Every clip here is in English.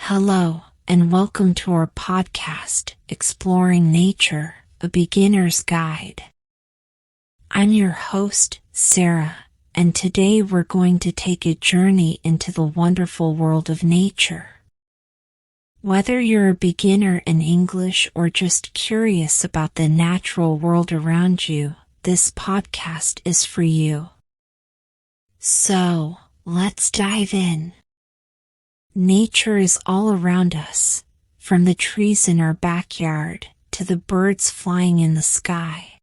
Hello, and welcome to our podcast, Exploring Nature, a Beginner's Guide. I'm your host, Sarah, and today we're going to take a journey into the wonderful world of nature. Whether you're a beginner in English or just curious about the natural world around you, this podcast is for you. So, let's dive in. Nature is all around us, from the trees in our backyard to the birds flying in the sky.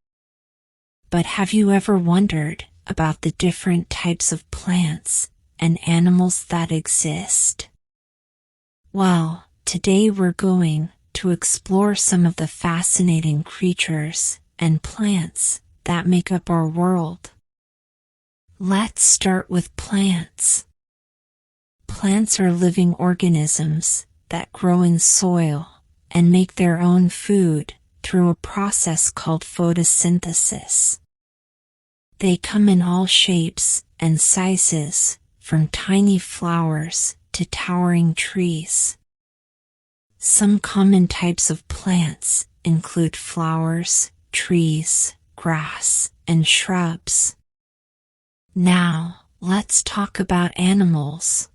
But have you ever wondered about the different types of plants and animals that exist? Well, today we're going to explore some of the fascinating creatures and plants that make up our world. Let's start with plants. Plants are living organisms that grow in soil and make their own food through a process called photosynthesis. They come in all shapes and sizes, from tiny flowers to towering trees. Some common types of plants include flowers, trees, grass, and shrubs. Now, let's talk about animals.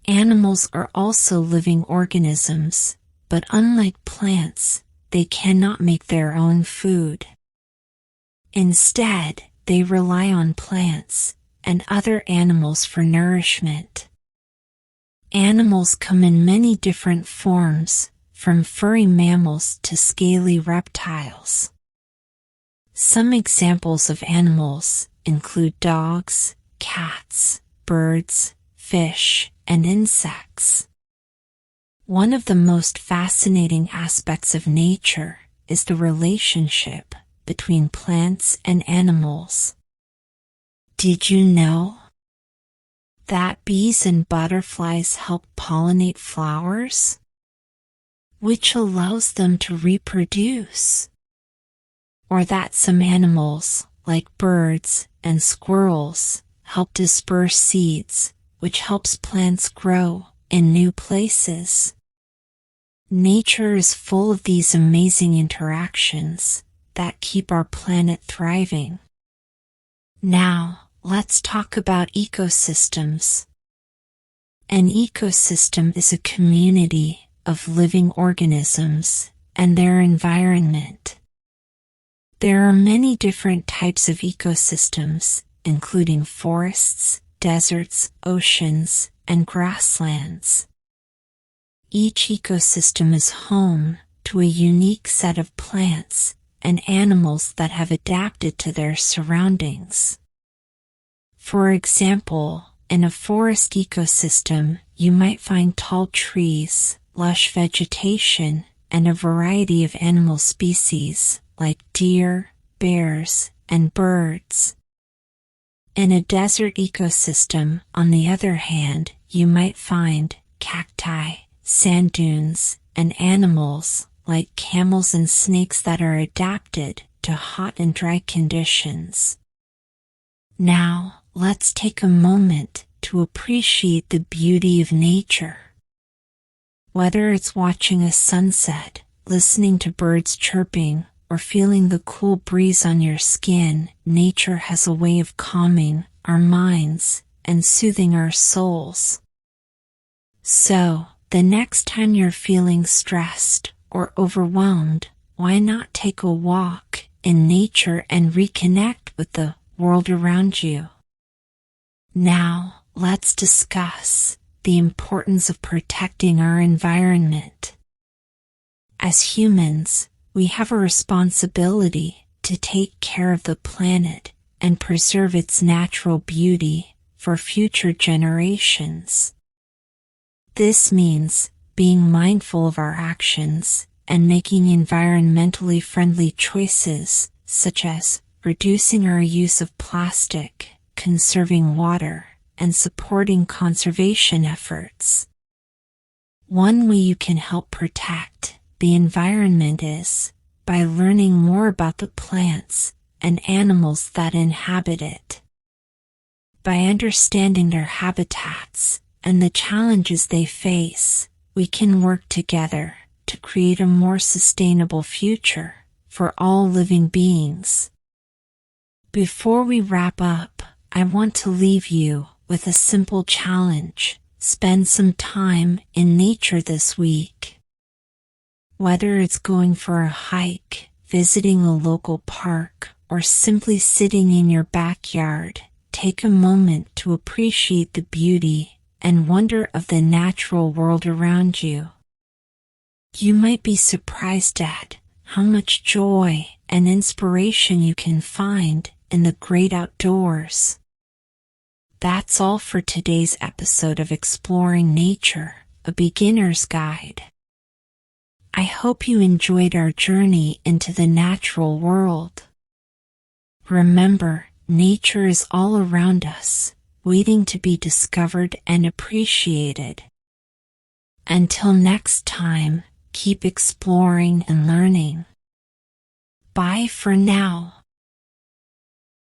Animals are also living organisms, but unlike plants, they cannot make their own food. Instead, they rely on plants and other animals for nourishment. Animals come in many different forms, from furry mammals to scaly reptiles. Some examples of animals include dogs, cats, birds, fish, and insects. One of the most fascinating aspects of nature is the relationship between plants and animals. Did you know that bees and butterflies help pollinate flowers, which allows them to reproduce? Or that some animals, like birds and squirrels, help disperse seeds, which helps plants grow in new places. Nature is full of these amazing interactions that keep our planet thriving. Now, let's talk about ecosystems. An ecosystem is a community of living organisms and their environment. There are many different types of ecosystems, including forests, deserts, oceans, and grasslands. Each ecosystem is home to a unique set of plants and animals that have adapted to their surroundings. For example, in a forest ecosystem, you might find tall trees, lush vegetation, and a variety of animal species like deer, bears, and birds. In a desert ecosystem, on the other hand, you might find cacti, sand dunes, and animals like camels and snakes that are adapted to hot and dry conditions. Now, let's take a moment to appreciate the beauty of nature. Whether it's watching a sunset, listening to birds chirping, or feeling the cool breeze on your skin, nature has a way of calming our minds and soothing our souls. So, the next time you're feeling stressed or overwhelmed, why not take a walk in nature and reconnect with the world around you? Now, let's discuss the importance of protecting our environment. As humans, we have a responsibility to take care of the planet and preserve its natural beauty for future generations. This means being mindful of our actions and making environmentally friendly choices, such as reducing our use of plastic, conserving water, and supporting conservation efforts. One way you can help protect the environment is by learning more about the plants and animals that inhabit it. By understanding their habitats, and the challenges they face, we can work together to create a more sustainable future for all living beings. Before we wrap up, I want to leave you with a simple challenge. Spend some time in nature this week. Whether it's going for a hike, visiting a local park, or simply sitting in your backyard, take a moment to appreciate the beauty and wonder of the natural world around you. You might be surprised at how much joy and inspiration you can find in the great outdoors. That's all for today's episode of Exploring Nature, a Beginner's Guide. I hope you enjoyed our journey into the natural world. Remember, nature is all around us, waiting to be discovered and appreciated. Until next time, keep exploring and learning. Bye for now.